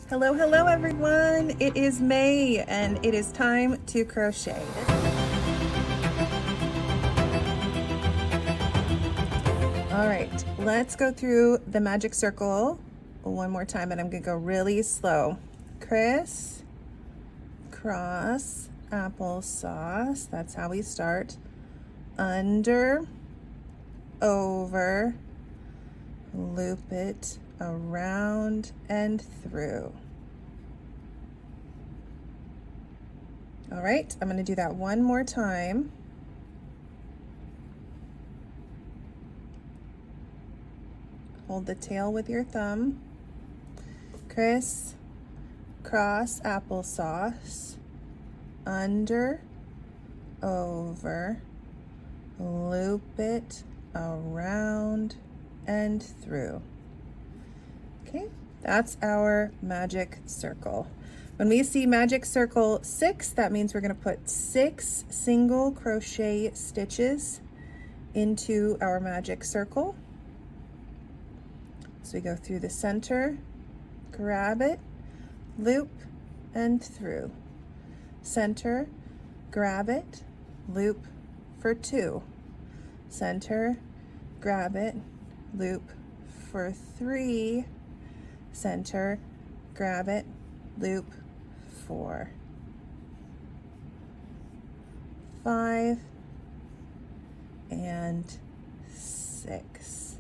Hello, hello everyone. It is May and it is time to crochet. All right, let's go through the magic circle one more time, and I'm gonna go really slow. Criss, cross, applesauce. That's how we start. Under, over, loop it around and through. All right, I'm gonna do that one more time. Hold the tail with your thumb. Criss, cross, applesauce. Under, over, loop it around and through. Okay, that's our magic circle. When we see magic circle 6, that means we're going to put 6 single crochet stitches into our magic circle. So we go through the center, grab it, loop, and through. Center, grab it, loop for 2. Center, grab it, loop for 3. Center, grab it, loop, 4, 5, and 6.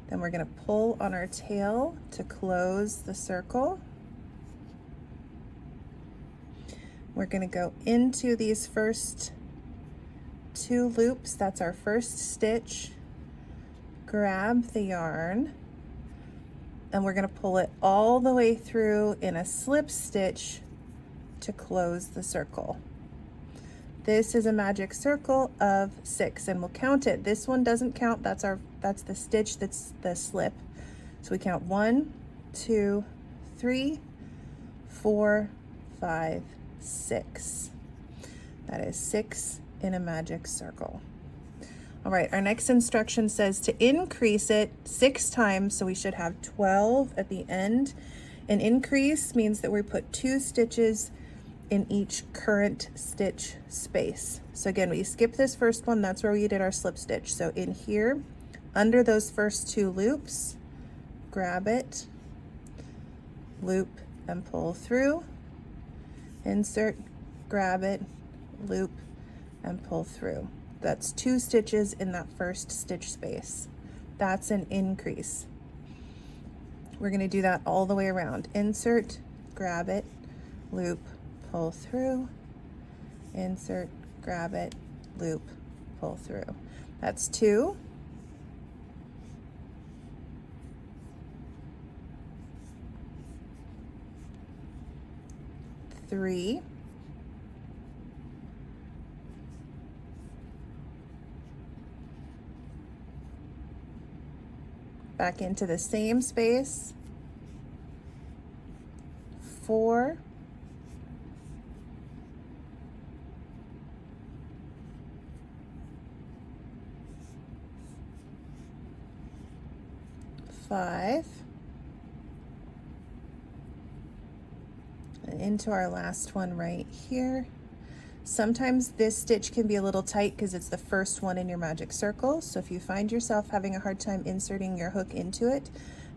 Then we're going to pull on our tail to close the circle. We're going to go into these first 2 loops. That's our first stitch. Grab the yarn, and we're going to pull it all the way through in a slip stitch to close the circle. This is a magic circle of 6, and we'll count it. This one doesn't count. That's the stitch that's the slip. So we count 1, 2, 3, 4, 5, 6. That is 6 in a magic circle. All right, our next instruction says to increase it 6 times, so we should have 12 at the end. An increase means that we put 2 stitches in each current stitch space. So again, we skip this first one, that's where we did our slip stitch. So in here, under those first 2 loops, grab it, loop, and pull through. Insert, grab it, loop, and pull through. That's 2 stitches in that first stitch space. That's an increase. We're going to do that all the way around. Insert, grab it, loop, pull through. Insert, grab it, loop, pull through. That's 2. 3. 4. Back into the same space. 4. 5. And into our last one right here. Sometimes this stitch can be a little tight because it's the first one in your magic circle. So if you find yourself having a hard time inserting your hook into it,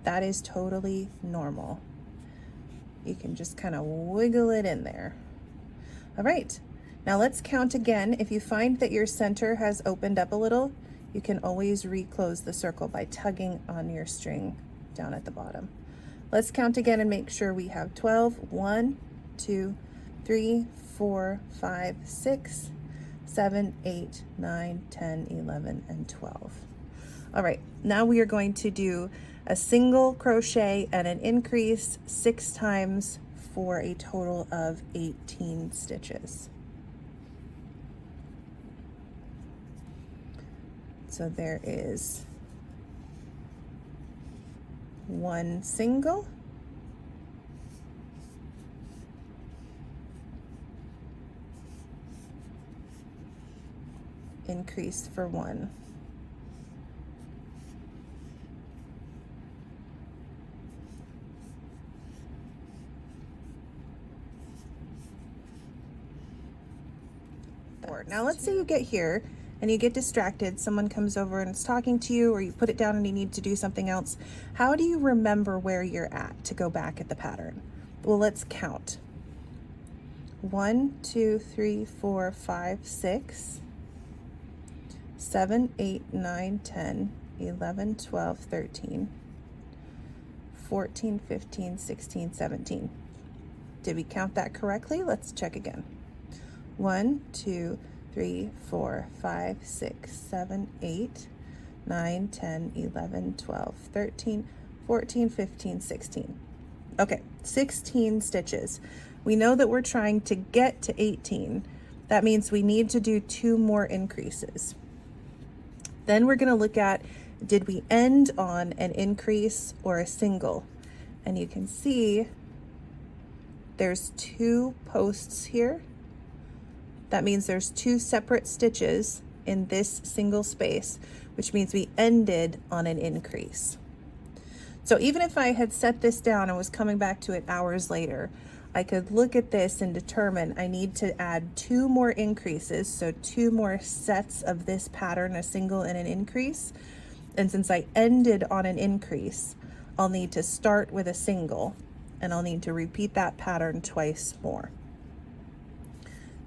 that is totally normal. You can just kind of wiggle it in there. All right, now let's count again. If you find that your center has opened up a little, you can always reclose the circle by tugging on your string down at the bottom. Let's count again and make sure we have 12. 1, 2, 3, 4, 5, 6, 7, 8, 9, 10, 11, and 12. All right, now we are going to do a single crochet and an increase 6 times for a total of 18 stitches. So there is 1 single, increase for 1. Now let's say you get here and you get distracted, someone comes over and is talking to you, or you put it down and you need to do something else. How do you remember where you're at to go back at the pattern? Well, let's count. 1, 2, 3, 4, 5, 6, 7, 8, 9, 10, 11, 12, 13, 14, 15, 16, 17. Did we count that correctly? Let's check again. 1, 2, 3, 4, 5, 6, 7, 8, 9, 10, 11, 12, 13, 14, 15, 16. Okay, 16 stitches. We know that we're trying to get to 18. That means we need to do 2 more increases. Then we're going to look at, did we end on an increase or a single? And you can see there's 2 posts here. That means there's 2 separate stitches in this single space, which means we ended on an increase. So even if I had set this down and was coming back to it hours later, I could look at this and determine I need to add 2 more increases, so 2 more sets of this pattern, a single and an increase. And since I ended on an increase, I'll need to start with a single, and I'll need to repeat that pattern twice more.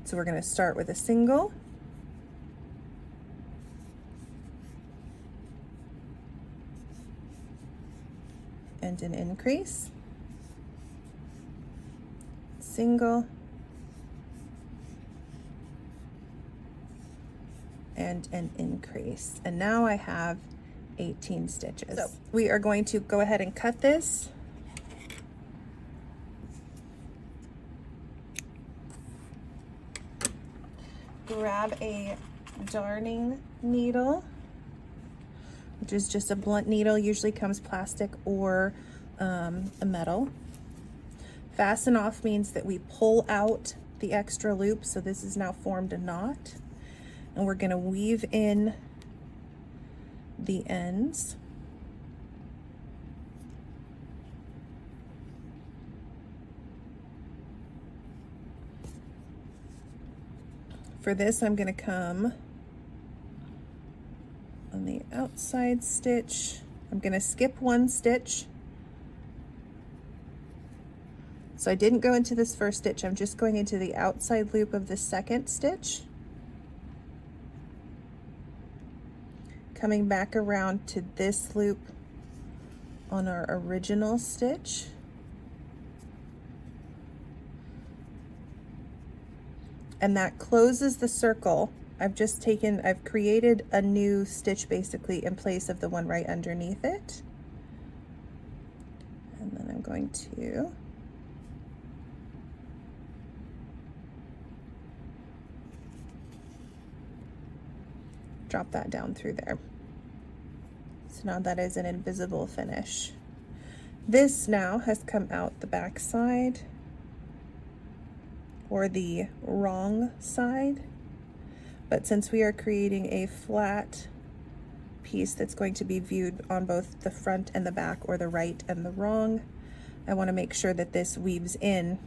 So we're going to start with a single, and an increase, single, and an increase. And now I have 18 stitches. So we are going to go ahead and cut this. Grab a darning needle, which is just a blunt needle, usually comes plastic or a metal. Fasten off means that we pull out the extra loop, so this is now formed a knot, and we're going to weave in the ends. For this, I'm going to come on the outside stitch. I'm going to skip 1 stitch. So I didn't go into this first stitch, I'm just going into the outside loop of the second stitch. Coming back around to this loop on our original stitch. And that closes the circle. I've created a new stitch basically in place of the one right underneath it. And then I'm going to drop that down through there. So now that is an invisible finish. This now has come out the back side, or the wrong side, but since we are creating a flat piece that's going to be viewed on both the front and the back, or the right and the wrong, I want to make sure that this weaves in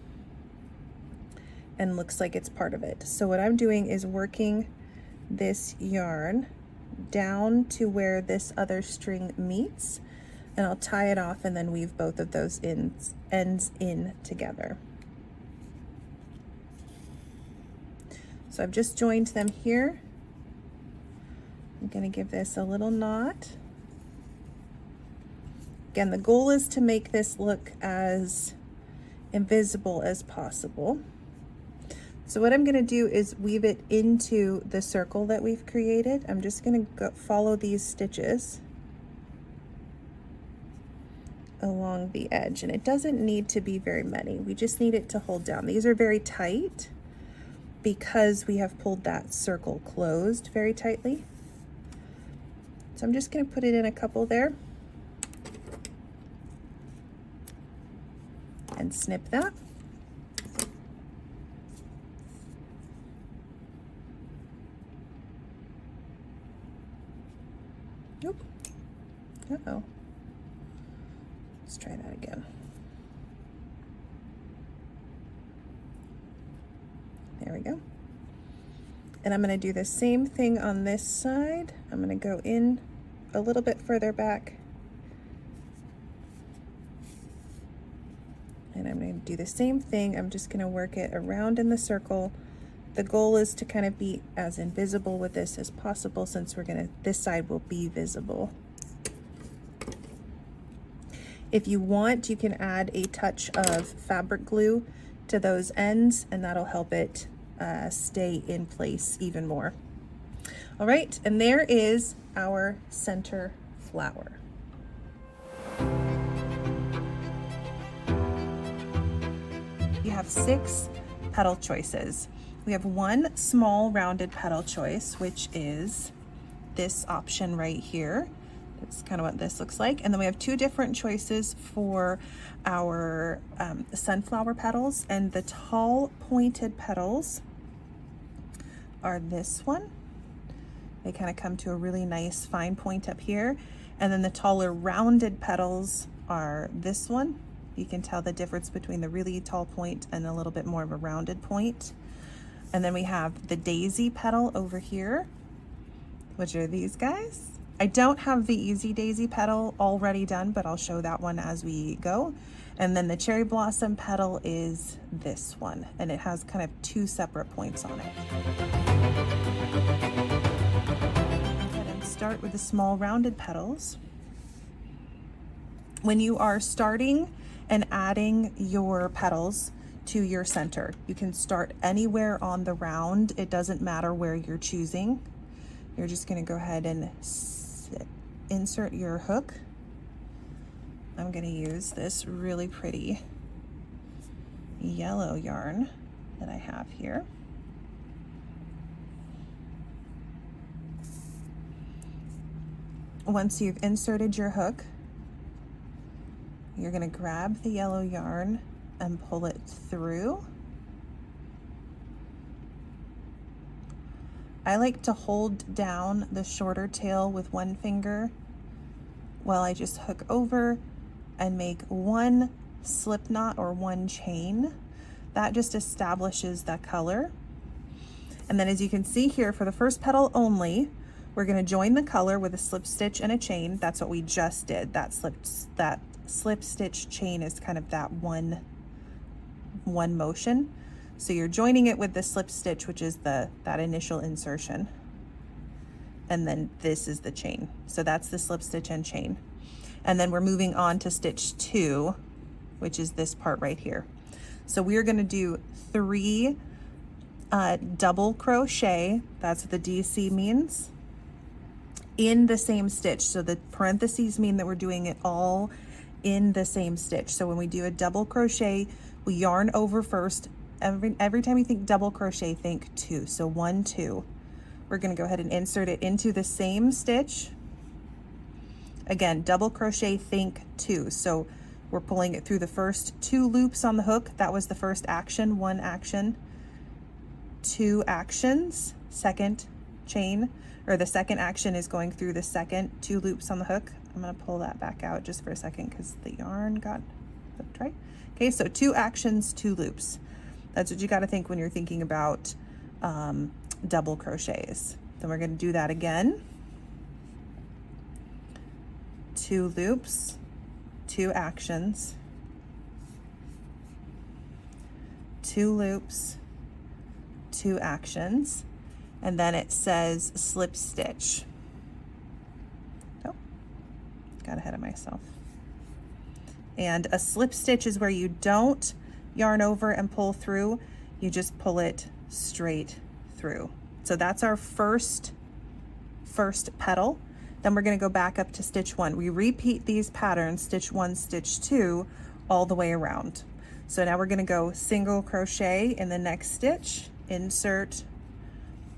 and looks like it's part of it. So what I'm doing is working this yarn down to where this other string meets, and I'll tie it off and then weave both of those ends in together. So I've just joined them here. I'm going to give this a little knot. Again, the goal is to make this look as invisible as possible. So what I'm going to do is weave it into the circle that we've created. I'm just going to follow these stitches along the edge, and it doesn't need to be very many. We just need it to hold down. These are very tight because we have pulled that circle closed very tightly. So I'm just going to put it in a couple there and snip that. Nope. Uh-oh. Let's try that again. There we go. And I'm going to do the same thing on this side. I'm going to go in a little bit further back. And I'm going to do the same thing. I'm just going to work it around in the circle. The goal is to kind of be as invisible with this as possible, since this side will be visible. If you want, you can add a touch of fabric glue to those ends, and that'll help it stay in place even more. All right, and there is our center flower. You have 6 petal choices. We have one small rounded petal choice, which is this option right here. That's kind of what this looks like. And then we have 2 different choices for our sunflower petals, and the tall pointed petals are this one. They kind of come to a really nice fine point up here. And then the taller rounded petals are this one. You can tell the difference between the really tall point and a little bit more of a rounded point. And then we have the daisy petal over here, which are these guys. I don't have the easy daisy petal already done, but I'll show that one as we go. And then the cherry blossom petal is this one, and it has kind of 2 separate points on it. Go ahead and start with the small rounded petals. When you are starting and adding your petals to your center, you can start anywhere on the round. It doesn't matter where you're choosing. You're just going to go ahead and insert your hook. I'm going to use this really pretty yellow yarn that I have here. Once you've inserted your hook, you're going to grab the yellow yarn and pull it through. I like to hold down the shorter tail with one finger while I just hook over and make one slip knot or one chain. That just establishes that color. And then as you can see here, for the first petal only, we're going to join the color with a slip stitch and a chain. That's what we just did. That slip stitch chain is kind of that one motion. So you're joining it with the slip stitch, which is that initial insertion. And then this is the chain. So that's the slip stitch and chain. And then we're moving on to stitch 2, which is this part right here. So we are going to do 3 double crochet. That's what the DC means, in the same stitch. So the parentheses mean that we're doing it all in the same stitch. So when we do a double crochet, we yarn over first. Every time you think double crochet, think 2. So 1, 2. We're going to go ahead and insert it into the same stitch. Again, double crochet, think 2. So we're pulling it through the first 2 loops on the hook. That was the first action, 1 action, 2 actions, second chain, or the second action is going through the second 2 loops on the hook. I'm going to pull that back out just for a second because the yarn got flipped, right? Okay, so 2 actions, 2 loops. That's what you got to think when you're thinking about double crochets. Then we're going to do that again. 2 loops, 2 actions, 2 loops, 2 actions, and then it says slip stitch. Oh, got ahead of myself. And a slip stitch is where you don't yarn over and pull through, you just pull it straight through. So that's our first petal. Then we're going to go back up to stitch 1. We repeat these patterns, stitch 1, stitch 2, all the way around. So now we're going to go single crochet in the next stitch, insert,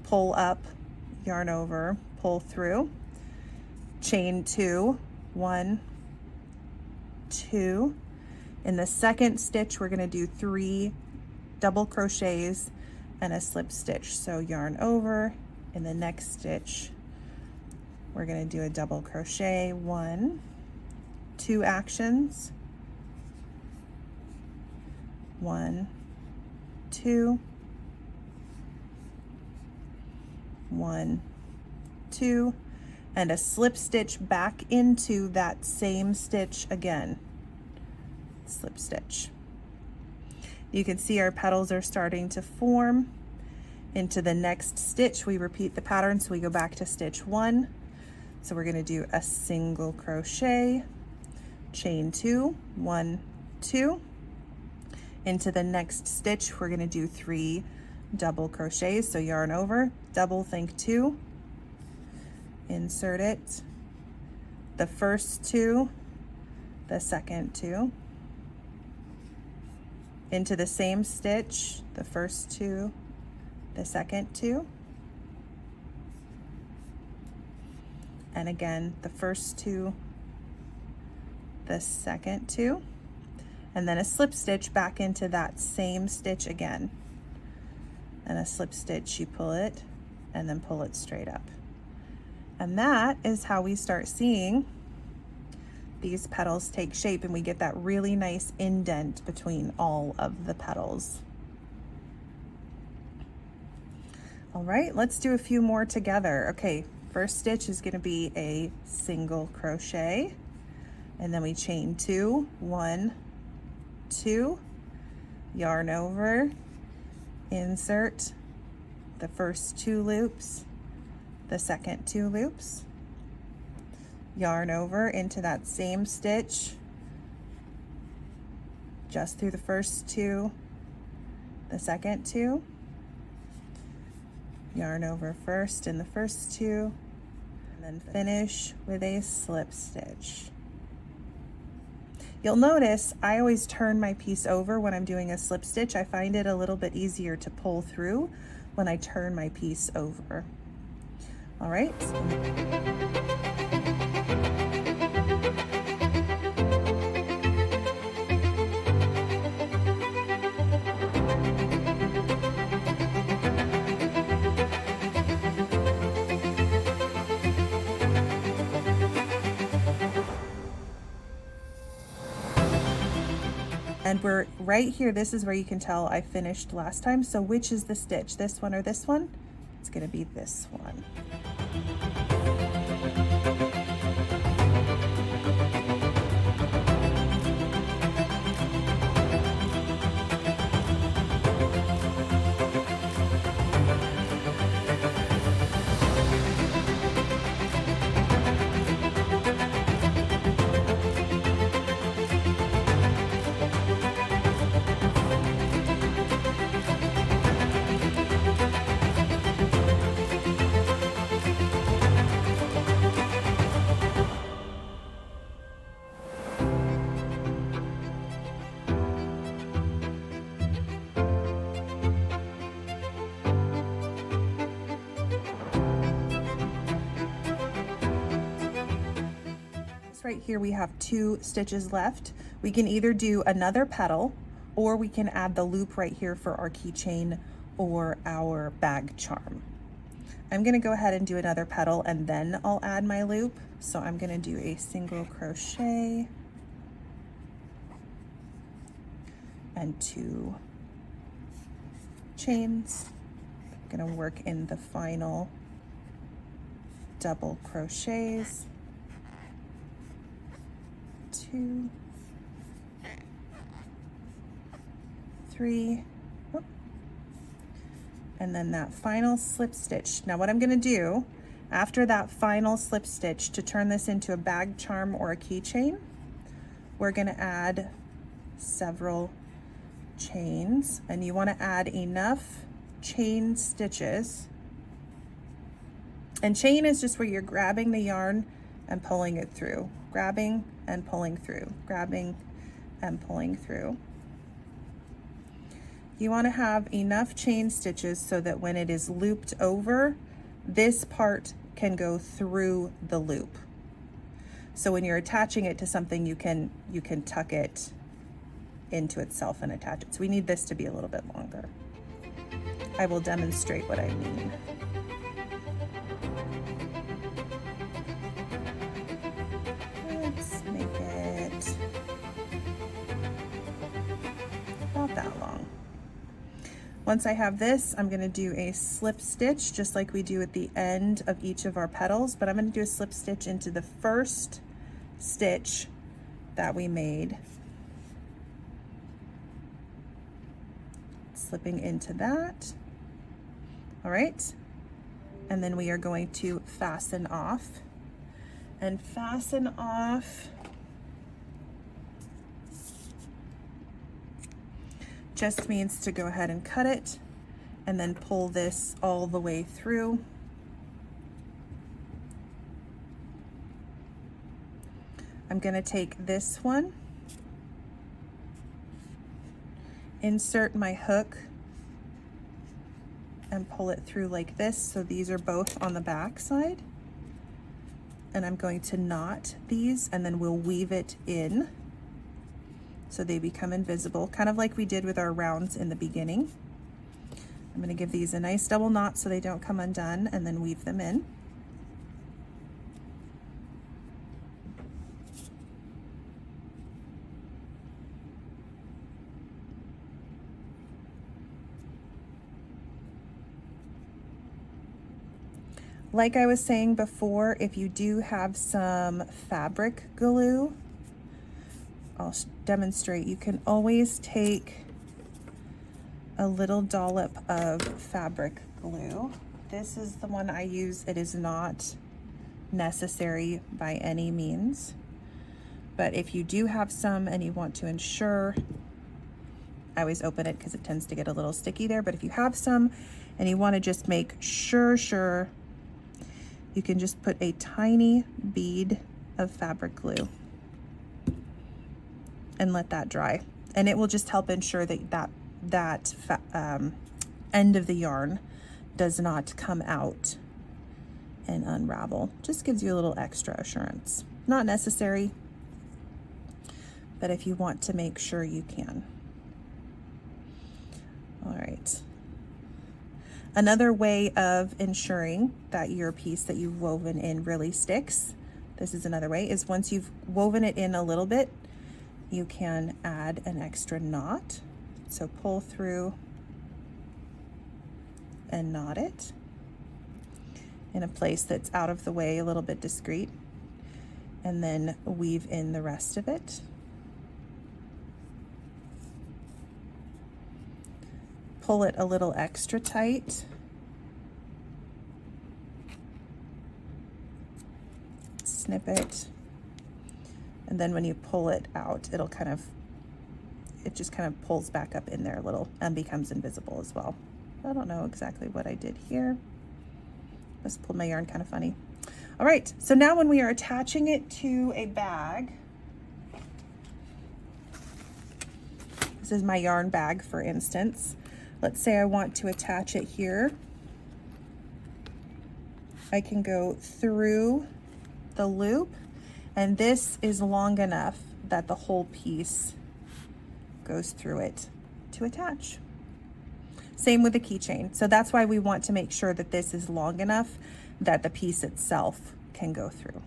pull up, yarn over, pull through, chain 2, 1, 2. In the second stitch, we're going to do 3 double crochets and a slip stitch. So yarn over in the next stitch, we're going to do a double crochet, 1, 2 actions, 1, 2, 1, 2, and a slip stitch back into that same stitch again. Slip stitch. You can see our petals are starting to form. Into the next stitch, we repeat the pattern, so we go back to stitch 1. So we're going to do a single crochet, chain 2, 1, 2. Into the next stitch, we're going to do 3 double crochets, so yarn over, double, think 2, insert it, the first 2, the second 2, into the same stitch, the first 2, the second 2, and again the first 2, the second 2, and then a slip stitch back into that same stitch again, and a slip stitch, you pull it and then pull it straight up. And that is how we start seeing these petals take shape, and we get that really nice indent between all of the petals. All right, let's do a few more together. Okay, first stitch is going to be a single crochet, and then we chain 2, 1, 2, yarn over, insert the first 2 loops, the second 2 loops, yarn over into that same stitch, just through the first 2, the second 2, yarn over first in the first 2, and then finish with a slip stitch. You'll notice I always turn my piece over when I'm doing a slip stitch. I find it a little bit easier to pull through when I turn my piece over. All right. And we're right here, this is where you can tell I finished last time. So which is the stitch, this one or this one? It's gonna be this one. Right here we have 2 stitches left. We can either do another petal, or we can add the loop right here for our keychain or our bag charm. I'm going to go ahead and do another petal, and then I'll add my loop. So I'm going to do a single crochet and 2 chains. I'm going to work in the final double crochets. 2, 3, and then that final slip stitch. Now what I'm going to do after that final slip stitch to turn this into a bag charm or a keychain, we're going to add several chains, and you want to add enough chain stitches. And chain is just where you're grabbing the yarn and pulling it through, grabbing and pulling through, grabbing and pulling through. You want to have enough chain stitches so that when it is looped over, this part can go through the loop. So when you're attaching it to something, you can tuck it into itself and attach it. So we need this to be a little bit longer. I will demonstrate what I mean. about that long. Once I have this, I'm going to do a slip stitch just like we do at the end of each of our petals, but I'm going to do a slip stitch into the first stitch that we made. Slipping into that. All right. And then we are going to fasten off. And fasten off just means to go ahead and cut it and then pull this all the way through. I'm going to take this one, insert my hook, and pull it through like this. So these are both on the back side. And I'm going to knot these and then we'll weave it in so they become invisible, kind of like we did with our rounds in the beginning. I'm going to give these a nice double knot so they don't come undone, and then weave them in. Like I was saying before, if you do have some fabric glue, I'll demonstrate. You can always take a little dollop of fabric glue. This is the one I use. It is not necessary by any means, but if you do have some and you want to ensure, I always open it because it tends to get a little sticky there, but if you have some and you want to just make sure, you can just put a tiny bead of fabric glue and let that dry. And it will just help ensure that end of the yarn does not come out and unravel. Just gives you a little extra assurance. Not necessary, but if you want to make sure, you can. All right. Another way of ensuring that your piece that you've woven in really sticks, this is another way, is once you've woven it in a little bit, you can add an extra knot. So pull through and knot it in a place that's out of the way, a little bit discreet, and then weave in the rest of it. Pull it a little extra tight. Snip it. And then when you pull it out, it just kind of pulls back up in there a little and becomes invisible as well. I don't know exactly what I did here. Just pulled my yarn kind of funny. All right, so now when we are attaching it to a bag, this is my yarn bag, for instance. Let's say I want to attach it here. I can go through the loop, and this is long enough that the whole piece goes through it to attach. Same with the keychain. So that's why we want to make sure that this is long enough that the piece itself can go through.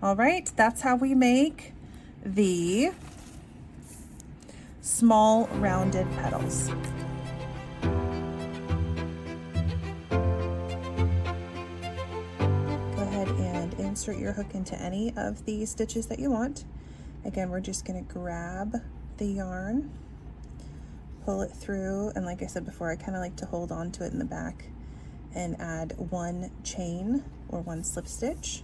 All right, that's how we make the small rounded petals. Insert your hook into any of the stitches that you want. Again, we're just going to grab the yarn, pull it through, and like I said before, I kind of like to hold on to it in the back and add one chain or one slip stitch.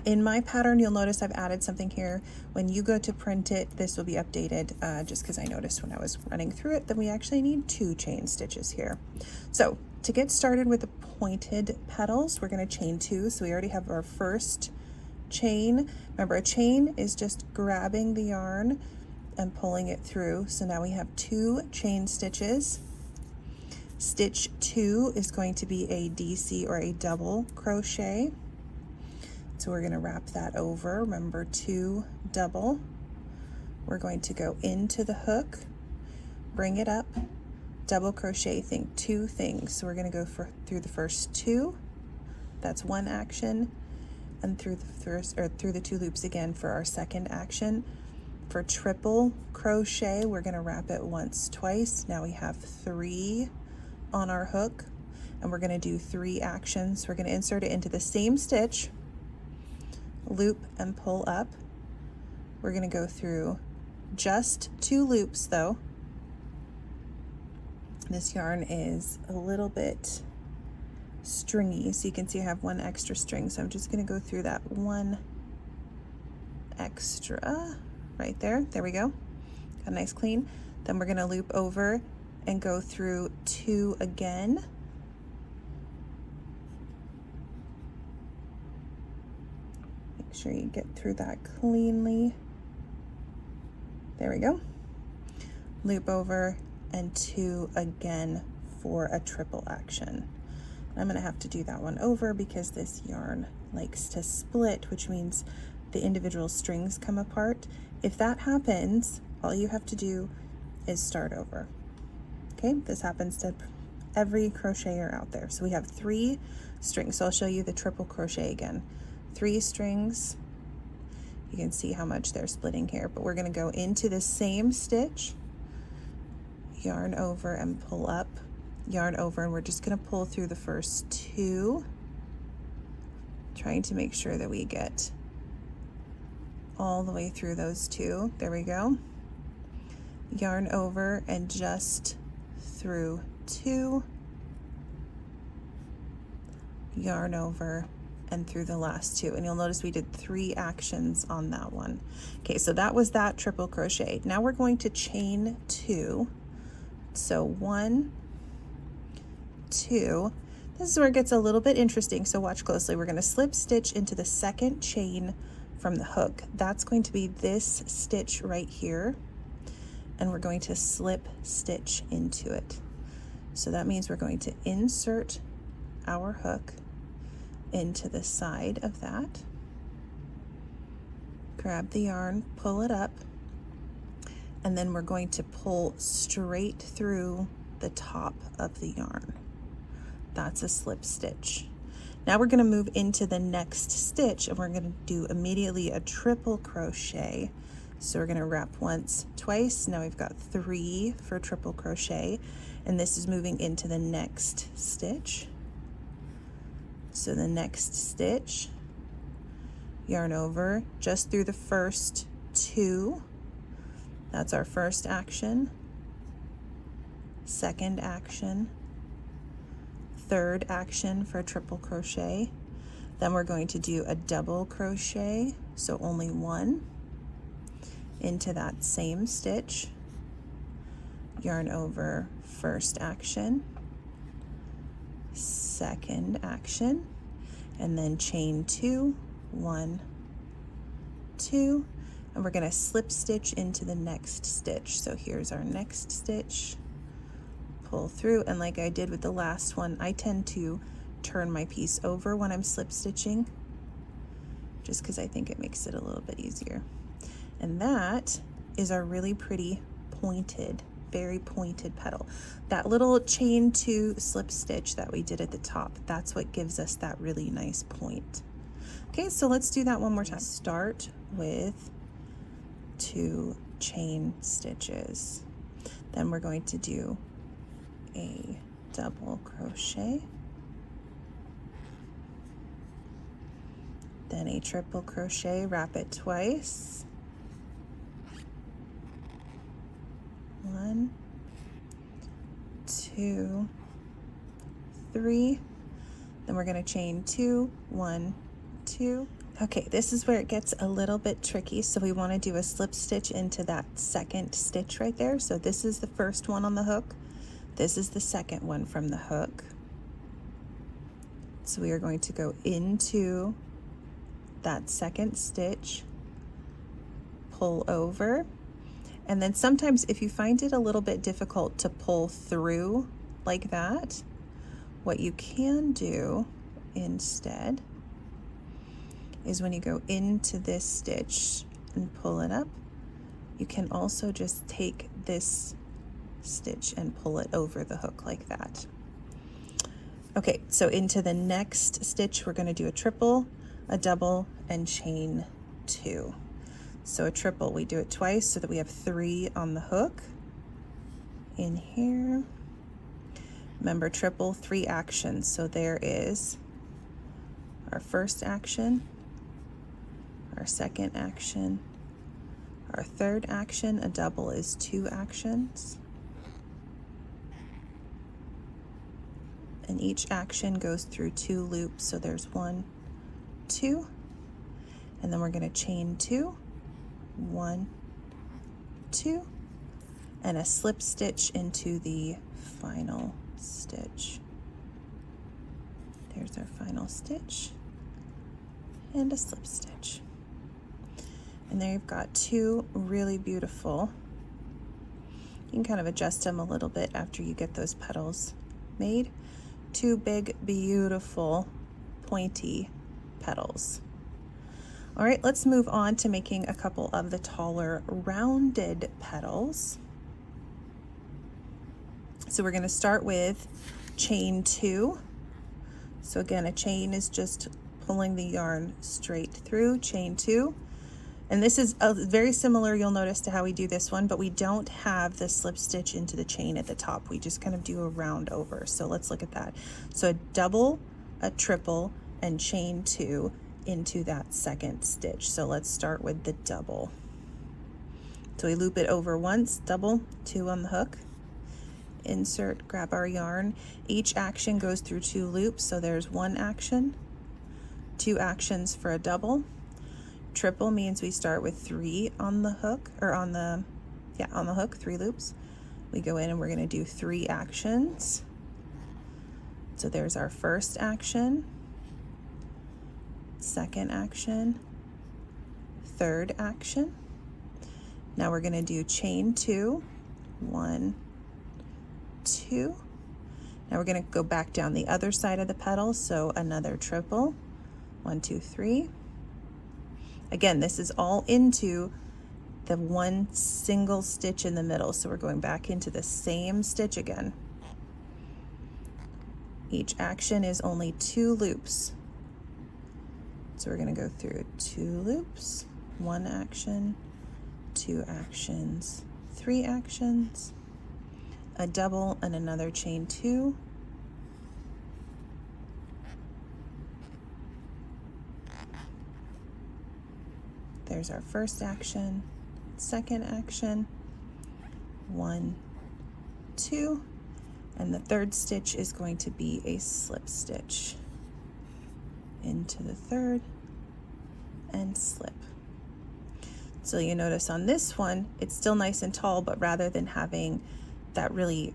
In my pattern, you'll notice I've added something here. When you go to print it, this will be updated just because I noticed when I was running through it that we actually need 2 chain stitches here. So to get started with the pointed petals, we're going to chain 2. So we already have our first chain. Remember, a chain is just grabbing the yarn and pulling it through. So now we have 2 chain stitches. Stitch 2 is going to be a DC or a double crochet. So we're going to wrap that over. Remember, 2 double. We're going to go into the hook, bring it up, double crochet, think 2 things. So we're going to go through the first 2. That's one action, and through the 2 loops again for our second action. For triple crochet, we're going to wrap it once, twice. Now we have 3 on our hook, and we're going to do 3 actions. We're going to insert it into the same stitch, loop and pull up. We're going to go through just 2 loops though. This yarn is a little bit stringy, so you can see I have 1 extra string, so I'm just going to go through that 1 extra right there. There we go. Got a nice clean. Then we're going to loop over and go through 2 again. Make sure you get through that cleanly. There we go. Loop over and 2 again for a triple action. I'm going to have to do that one over because this yarn likes to split, which means the individual strings come apart. If that happens, all you have to do is start over. Okay, this happens to every crocheter out there. So we have 3 strings. So I'll show you the triple crochet again. 3 strings. You can see how much they're splitting here, but we're going to go into the same stitch, yarn over and pull up, yarn over, and we're just going to pull through the first 2, trying to make sure that we get all the way through those 2. There we go. Yarn over and just through 2, yarn over and through the last 2, and you'll notice we did 3 actions on that one. Okay, so that was that triple crochet. Now we're going to chain 2. So 1, 2. This is where it gets a little bit interesting, so watch closely. We're going to slip stitch into the second chain from the hook. That's going to be this stitch right here, and we're going to slip stitch into it. So that means we're going to insert our hook into the side of that, grab the yarn, pull it up, and then we're going to pull straight through the top of the yarn. That's a slip stitch. Now we're going to move into the next stitch, and we're going to do immediately a triple crochet. So we're going to wrap once, twice. Now we've got 3 for triple crochet, and this is moving into the next stitch. So the next stitch, yarn over just through the first 2. That's our first action, second action, third action for a triple crochet. Then we're going to do a double crochet, so only 1, into that same stitch, yarn over, first action, second action, and then chain 2, 1, 2, and we're going to slip stitch into the next stitch. So here's our next stitch, pull through, and like I did with the last one, I tend to turn my piece over when I'm slip stitching, just because I think it makes it a little bit easier. And that is our really pretty pointed, very pointed petal. That little chain 2 slip stitch that we did at the top, that's what gives us that really nice point. Okay, so let's do that one more time. Start with 2 chain stitches. Then we're going to do a double crochet, then a triple crochet, wrap it twice, 1, 2, 3, then we're going to chain 2, 1, 2. Okay, this is where it gets a little bit tricky, so we want to do a slip stitch into that second stitch right there. So this is the first one on the hook, this is the second one from the hook. So we are going to go into that second stitch, pull over, and then sometimes if you find it a little bit difficult to pull through like that, what you can do instead is when you go into this stitch and pull it up, you can also just take this stitch and pull it over the hook like that. Okay, so into the next stitch, we're going to do a triple, a double, and chain 2. So a triple, we do it twice so that we have 3 on the hook. In here, remember triple, 3 actions. So there is our first action, our second action, our third action. A double is 2 actions. And each action goes through 2 loops. So there's 1, 2, and then we're going to chain 2, 1, 2, and a slip stitch into the final stitch. There's our final stitch and a slip stitch. And there you've got 2 really beautiful. You can kind of adjust them a little bit after you get those petals made. 2 big, beautiful, pointy petals. All right, let's move on to making a couple of the taller, rounded petals. So we're going to start with chain 2. So again, a chain is just pulling the yarn straight through, chain 2. And this is very similar, you'll notice, to how we do this one, but we don't have the slip stitch into the chain at the top. We just kind of do a round over. So let's look at that. So a double, a triple, and chain 2 into that second stitch. So let's start with the double. So we loop it over once, double, 2 on the hook, insert, grab our yarn. Each action goes through 2 loops. So there's 1 action, 2 actions for a double. Triple means we start with 3 on the hook, or on the hook, 3 loops. We go in and we're going to do 3 actions. So there's our first action, second action, third action. Now we're going to do chain 2, 1, 2. Now we're going to go back down the other side of the petal, so another triple, 1, 2, 3. Again, this is all into the 1 single stitch in the middle. So we're going back into the same stitch again. Each action is only 2 loops. So we're going to go through 2 loops, 1 action, 2 actions, 3 actions, a double, and another chain 2. There's our first action, second action, 1, 2, and the third stitch is going to be a slip stitch into the third and slip. So you notice on this one, it's still nice and tall, but rather than having that really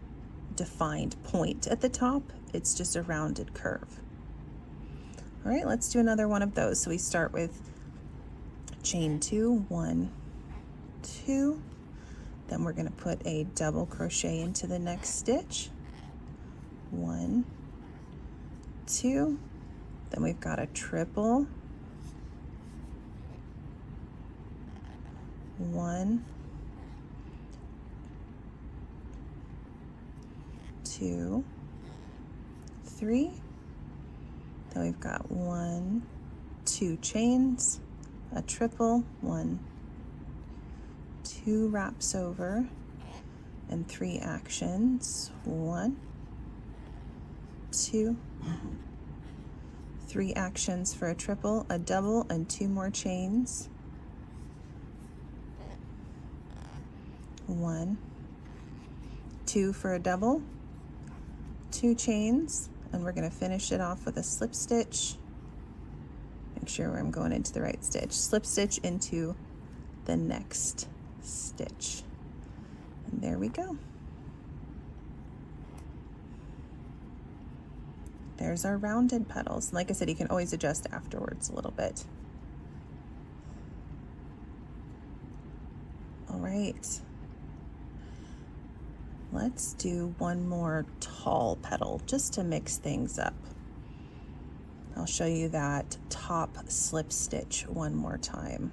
defined point at the top, it's just a rounded curve. All right, let's do another one of those. So we start with chain 2, 1, 2, then we're going to put a double crochet into the next stitch, 1, 2, then we've got a triple, 1, 2, 3, then we've got 1, 2 chains, a triple, 1, 2 wraps over, and 3 actions, 1, 2, 3 actions for a triple, a double, and 2 more chains, 1, 2 for a double, 2 chains, and we're going to finish it off with a slip stitch. Make sure I'm going into the right stitch. Slip stitch into the next stitch. And there we go. There's our rounded petals. Like I said, you can always adjust afterwards a little bit. All right. Let's do one more tall petal just to mix things up. I'll show you that top slip stitch one more time.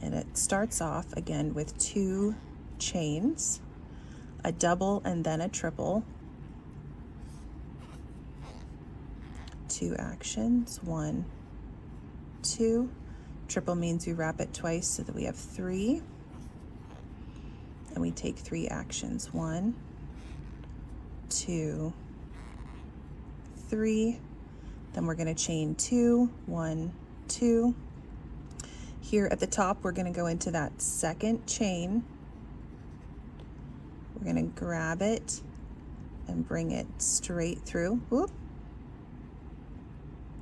And it starts off again with 2 chains, a double and then a triple, 2 actions, 1, 2, Triple means we wrap it twice so that we have 3. And we take 3 actions. 1, 2, 3. Then we're going to chain 2, 1, 2. Here at the top, we're going to go into that second chain. We're going to grab it and bring it straight through. Whoop.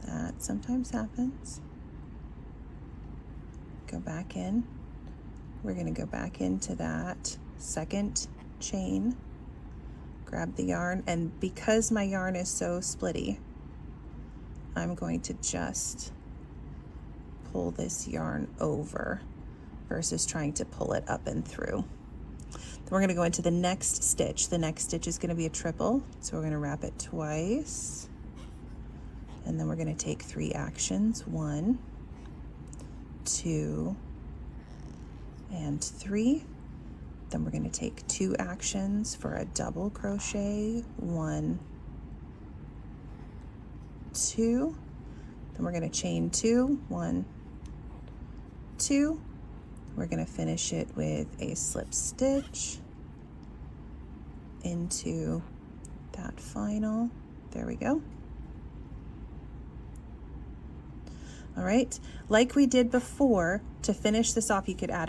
That sometimes happens. Go back in. We're going to go back into that second chain, grab the yarn, and because my yarn is so splitty, I'm going to just pull this yarn over versus trying to pull it up and through. Then we're going to go into the next stitch. The next stitch is going to be a triple, so we're going to wrap it twice, and then we're going to take 3 actions. 1, 2, and 3. Then we're going to take 2 actions for a double crochet. 1, 2. Then we're going to chain 2. 1, 2. We're going to finish it with a slip stitch into that final. There we go. All right, like we did before, to finish this off, you could add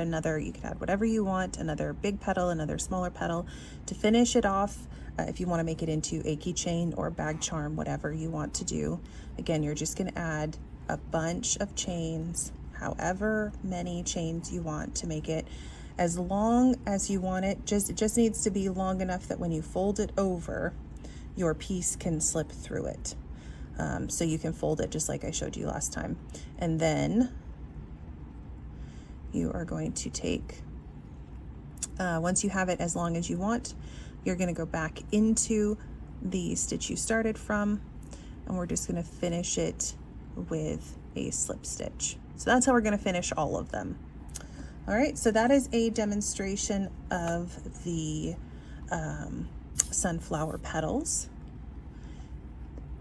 whatever you want, another big petal, another smaller petal. To finish it off, if you want to make it into a keychain or bag charm, whatever you want to do. Again, you're just going to add a bunch of chains, however many chains you want to make it, as long as you want it. It just needs to be long enough that when you fold it over, your piece can slip through it. So you can fold it just like I showed you last time. And then you are going to take, once you have it as long as you want, you're going to go back into the stitch you started from, and we're just going to finish it with a slip stitch. So that's how we're going to finish all of them. All right, so that is a demonstration of the sunflower petals,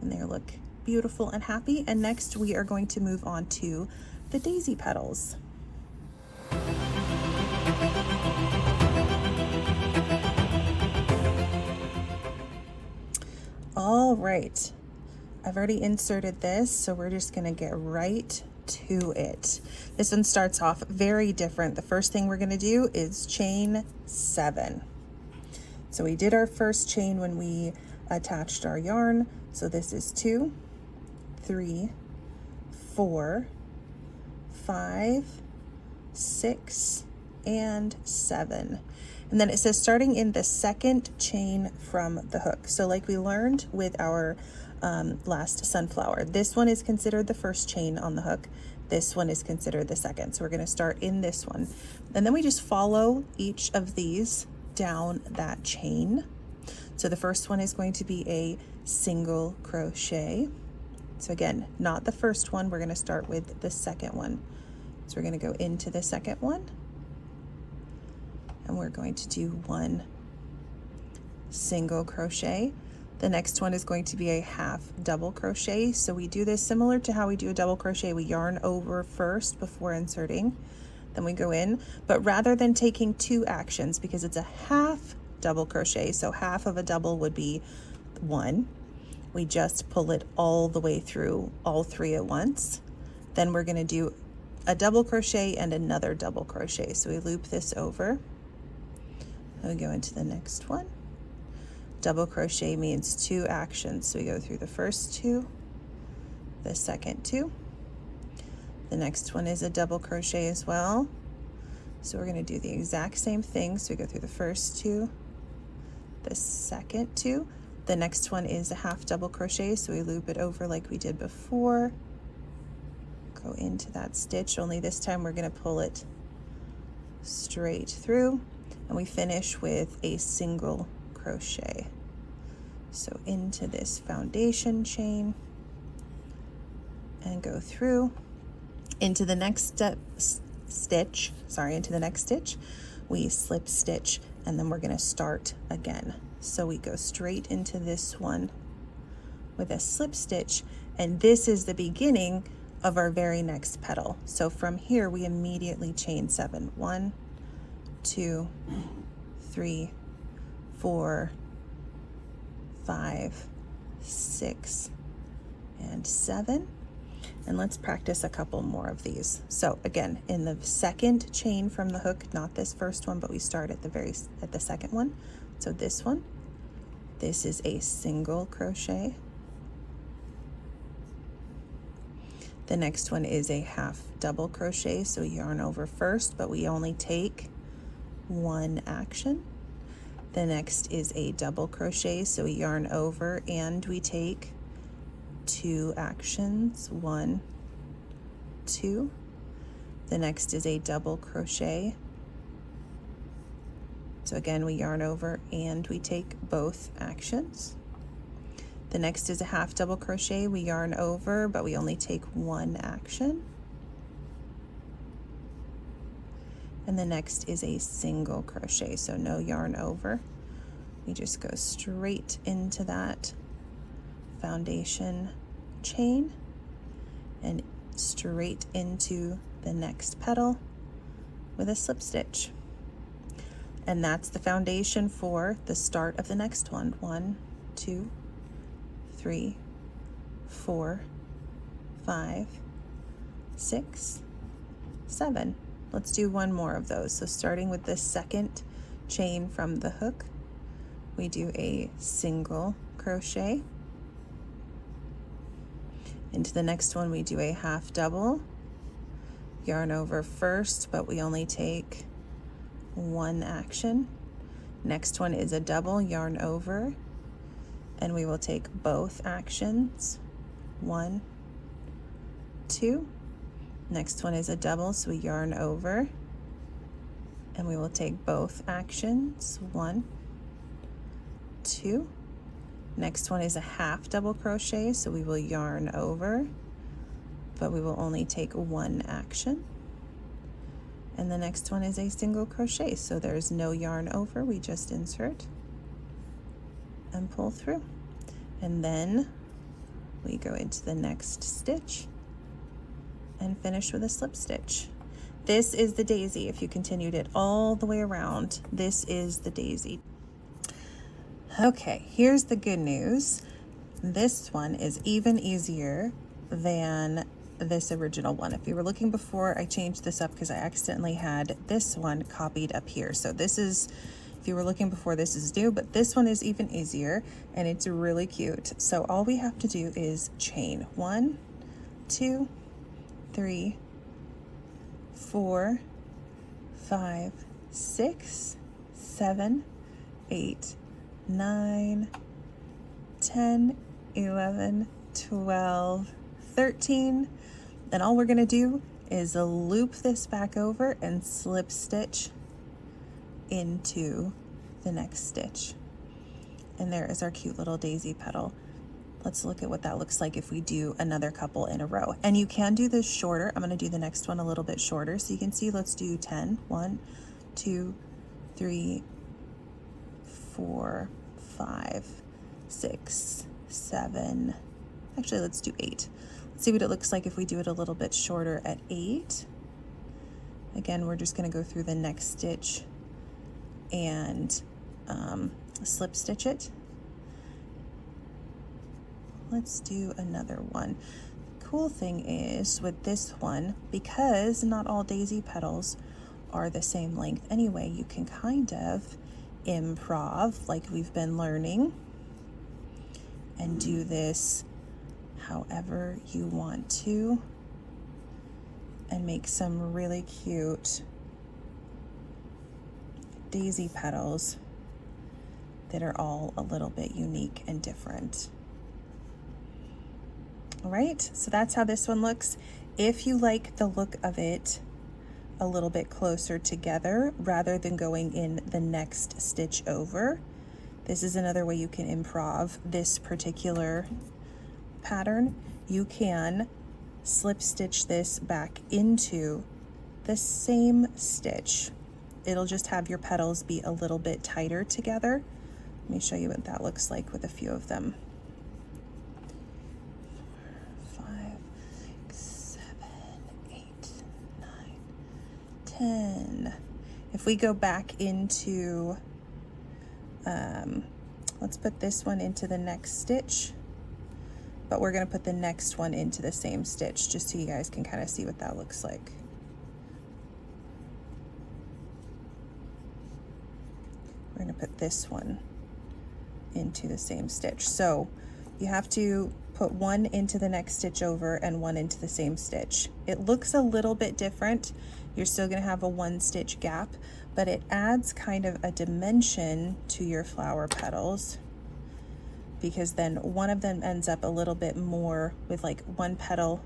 and they look beautiful and happy. And next we are going to move on to the daisy petals. All right, I've already inserted this, so we're just going to get right to it. This one starts off very different. The first thing we're going to do is chain 7. So we did our first chain when we attached our yarn. So this is 2, 3, 4, 5, 6, and 7. And then it says starting in the second chain from the hook. So like we learned with our last sunflower, this one is considered the first chain on the hook. This one is considered the second. So we're going to start in this one. And then we just follow each of these down that chain. So the first one is going to be a single crochet. So again, not the first one. We're going to start with the second one. So we're going to go into the second one, and we're going to do 1 single crochet. The next one is going to be a half double crochet. So we do this similar to how we do a double crochet. We yarn over first before inserting, then we go in, but rather than taking 2 actions, because it's a half double crochet, so half of a double would be 1, we just pull it all the way through, all 3 at once. Then we're going to do a double crochet and another double crochet. So we loop this over, and we go into the next one. Double crochet means 2 actions. So we go through the first 2, the second 2. The next one is a double crochet as well. So we're going to do the exact same thing. So we go through the first 2, the second 2. The next one is a half double crochet. So we loop it over like we did before. Go into that stitch, only this time we're going to pull it straight through, and we finish with a single crochet. So into this foundation chain and go through into the next stitch, we slip stitch, and then we're going to start again. So we go straight into this one with a slip stitch, and this is the beginning of our very next petal. So from here, we immediately chain 7. 1, 2, 3, 4, 5, 6, and 7. And let's practice a couple more of these. So again, in the second chain from the hook, not this first one, but we start at the second one. So this one, this is a single crochet. The next one is a half double crochet, so yarn over first, but we only take one action. The next is a double crochet, so we yarn over and we take 2 actions, 1, 2. The next is a double crochet. So again, we yarn over and we take both actions. The next is a half double crochet. We yarn over, but we only take one action. And the next is a single crochet, so no yarn over. We just go straight into that foundation chain and straight into the next petal with a slip stitch. And that's the foundation for the start of the next one. 1, 2, 3, 4, 5, 6, 7. Let's do one more of those. So starting with the second chain from the hook, we do a single crochet. Into the next one, we do a half double, yarn over first, but we only take one action. Next one is a double, yarn over, and we will take both actions. 1, 2. Next one is a double, so we yarn over, and we will take both actions. 1, 2. Next one is a half double crochet, so we will yarn over, but we will only take one action. And the next one is a single crochet, so there's no yarn over, we just insert and pull through. And then we go into the next stitch and finish with a slip stitch. This is the daisy. If you continued it all the way around, this is the daisy. Okay, here's the good news. This one is even easier than this original one. If you were looking before, I changed this up because I accidentally had this one copied up here. So this is, if you were looking before, this is new, but this one is even easier and it's really cute. So all we have to do is chain 1, 2, 3, 4, 5, 6, 7, 8, 9, 10, 11, 12, 13. Then all we're going to do is loop this back over and slip stitch into the next stitch. And there is our cute little daisy petal. Let's look at what that looks like if we do another couple in a row. And you can do this shorter. I'm going to do the next one a little bit shorter so you can see. Let's do 10. 1, 2, 3, 4, 5, 6, 7. Actually, let's do 8. Let's see what it looks like if we do it a little bit shorter at 8. Again, we're just going to go through the next stitch and slip stitch it. Let's do another one. Cool thing is with this one, because not all daisy petals are the same length anyway, you can kind of improv like we've been learning and do this however you want to and make some really cute daisy petals that are all a little bit unique and different. All right, so that's how this one looks. If you like the look of it a little bit closer together rather than going in the next stitch over, this is another way you can improv this particular pattern. You can slip stitch this back into the same stitch. It'll just have your petals be a little bit tighter together. Let me show you what that looks like with a few of them. 5, 6, 10. If we go back into, let's put this one into the next stitch, but we're going to put the next one into the same stitch just so you guys can kind of see what that looks like. We're going to put this one into the same stitch. So you have to put one into the next stitch over and one into the same stitch. It looks a little bit different. You're still going to have a 1 stitch gap, but it adds kind of a dimension to your flower petals, because then one of them ends up a little bit more with like one petal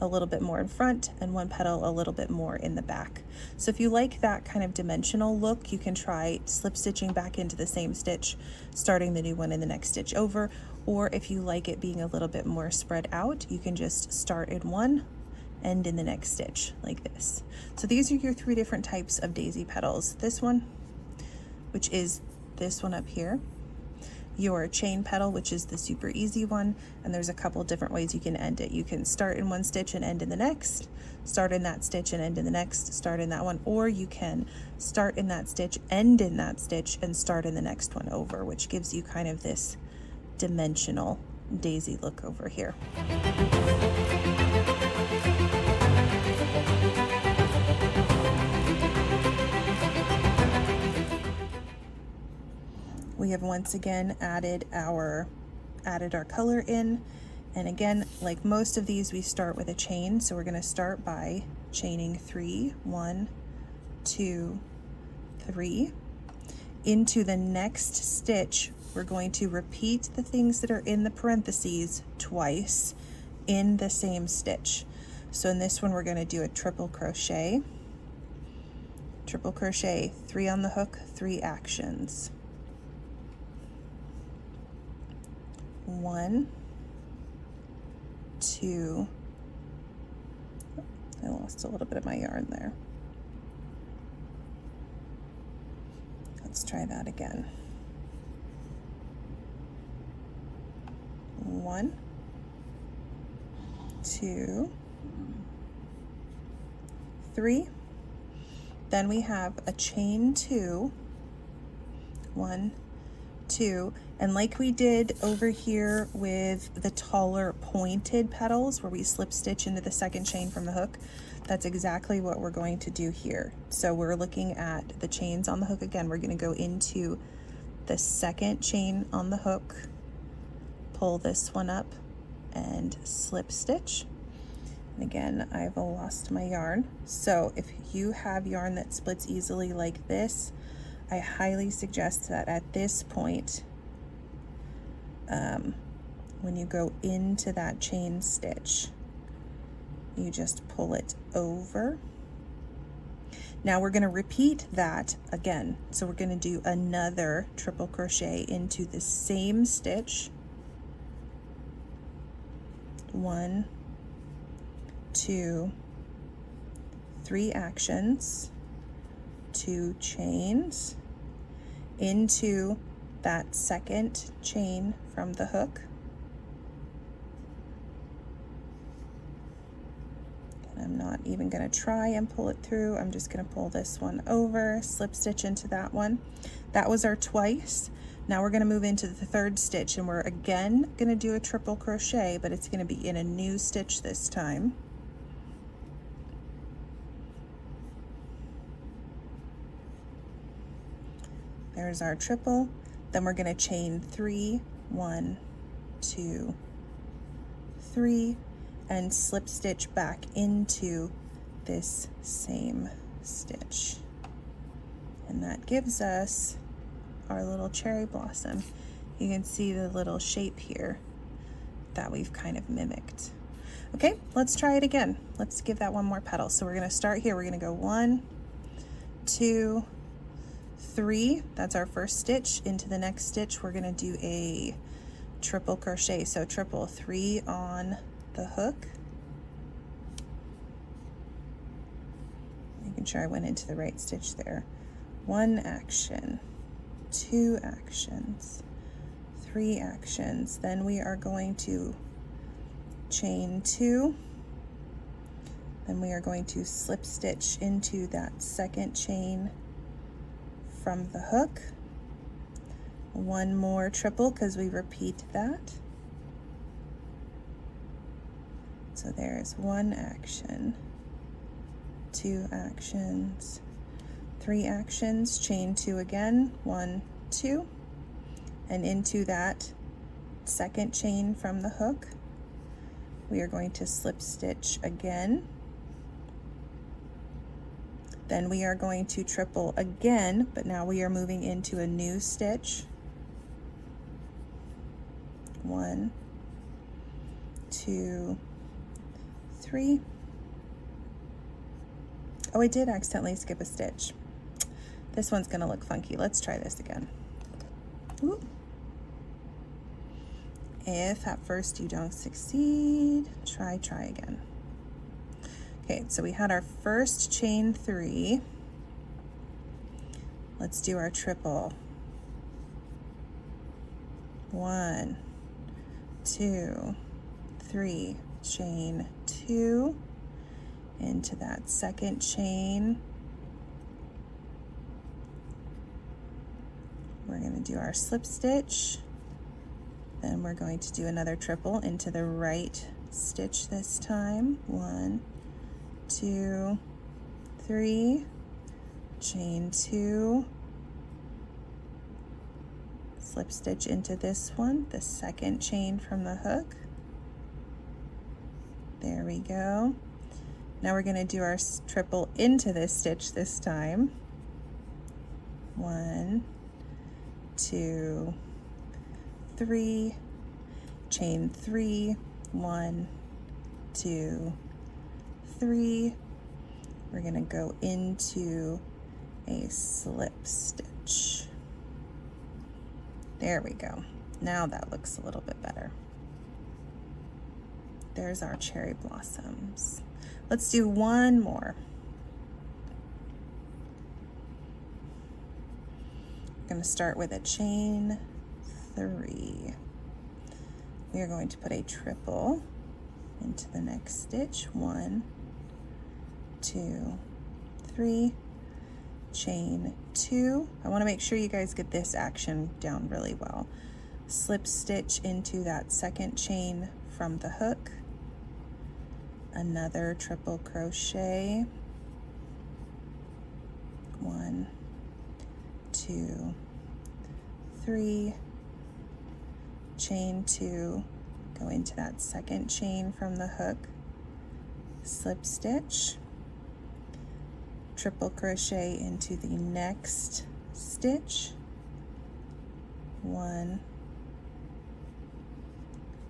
a little bit more in front and one petal a little bit more in the back. So if you like that kind of dimensional look, you can try slip stitching back into the same stitch, starting the new one in the next stitch over, or if you like it being a little bit more spread out, you can just start in one, end in the next stitch like this. So these are your 3 different types of daisy petals. This one, which is this one up here, your chain petal, which is the super easy one, and there's a couple different ways you can end it. You can start in one stitch and end in the next, start in that stitch and end in the next, start in that one, or you can start in that stitch, end in that stitch, and start in the next one over, which gives you kind of this dimensional daisy look over here. We have once again added our color in, and again, like most of these, we start with a chain. So we're going to start by chaining 3, 1, 2, 3. Into the next stitch, we're going to repeat the things that are in the parentheses twice in the same stitch. So in this one, we're going to do a triple crochet, 3 on the hook, 3 actions. 1, 2, I lost a little bit of my yarn there. Let's try that again. 1, 2, 3. Then we have a chain 2, 1, 2, and like we did over here with the taller pointed petals where we slip stitch into the second chain from the hook, that's exactly what we're going to do here. So we're looking at the chains on the hook again. We're going to go into the second chain on the hook, pull this one up, and slip stitch. And again, I've lost my yarn. So if you have yarn that splits easily like this, I highly suggest that at this point, when you go into that chain stitch, you just pull it over. Now we're going to repeat that again. So we're going to do another triple crochet into the same stitch. 1, 2, 3 actions, 2 chains into that second chain from the hook. And I'm not even going to try and pull it through. I'm just going to pull this one over, slip stitch into that one. That was our twice. Now we're going to move into the third stitch, and we're again going to do a triple crochet, but it's going to be in a new stitch this time. There's our triple. Then we're going to chain 3, 1, 2, 3, and slip stitch back into this same stitch. And that gives us our little cherry blossom. You can see the little shape here that we've kind of mimicked. Okay, let's try it again. Let's give that one more petal. So we're going to start here. We're going to go 1, 2, 3. That's our first stitch. Into the next stitch, we're going to do a triple crochet. So triple, 3 on the hook. Making sure I went into the right stitch there. 1 action, 2 actions, 3 actions. Then we are going to chain 2, Then we are going to slip stitch into that second chain from the hook. One more triple because we repeat that. So there's one action, two actions, three actions, chain two again, 1, 2, and into that second chain from the hook, we are going to slip stitch again. Then we are going to triple again, but now we are moving into a new stitch. 1, 2, 3. Oh, I did accidentally skip a stitch. This one's gonna look funky. Let's try this again. Ooh. If at first you don't succeed, try again. Okay, so we had our first chain 3. Let's do our triple. 1, 2, 3, chain 2 into that second chain. We're going to do our slip stitch. Then we're going to do another triple into the right stitch this time. 1, 2, 3, chain 2, slip stitch into this one, the second chain from the hook. There we go. Now we're going to do our triple into this stitch this time. 1, 2, 3, chain 3, 1, 2, 3. We're going to go into a slip stitch. There we go. Now that looks a little bit better. There's our cherry blossoms. Let's do one more. I'm going to start with a chain 3. We are going to put a triple into the next stitch. 1, 2, 3, chain 2. I want to make sure you guys get this action down really well. Slip stitch into that second chain from the hook. Another triple crochet. 1, 2, 3, chain 2, go into that second chain from the hook, slip stitch, triple crochet into the next stitch. 1,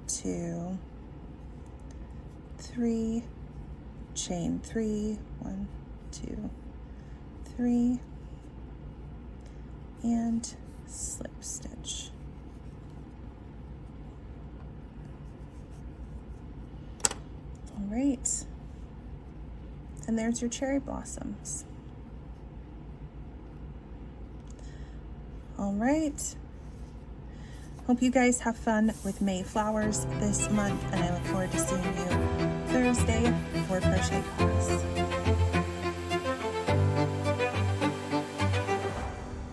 2, 3, chain 3, 1, 2, 3, and slip stitch. All right, and there's your cherry blossoms. All right, hope you guys have fun with Mayflowers this month, and I look forward to seeing you Thursday for crochet class.